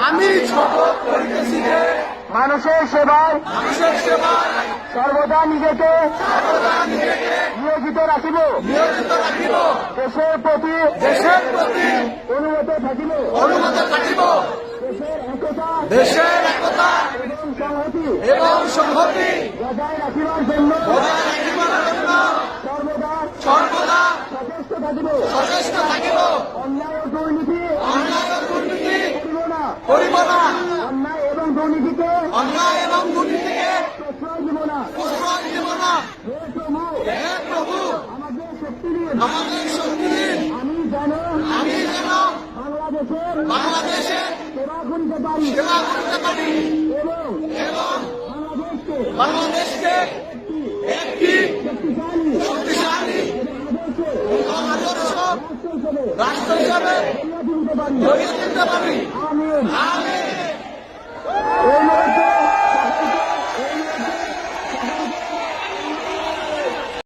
আমি শপথ করিতেছি যে মানুষের সেবায় সর্বদা নিজেকে নিয়োজিত রাখিব, দেশের প্রতি অনুগত থাকিব, দেশের একতা এবং সংহতি বজায় রাখিবার জন্য সর্বদা সচেষ্ট থাকিব। অন্যায় ও দুর্নীতি করিব না, অন্যায় এবং দুর্নীতিকে প্রশ্রয় দিব না। হে প্রভু, আমাদের শক্তি দিন। আমি যেন বাংলাদেশের সেবা করিতে পারি এবং বাংলাদেশকে একটি শক্তিশালী রাষ্ট্র হিসাবে গড়ে তুলতে পারি। আমিন।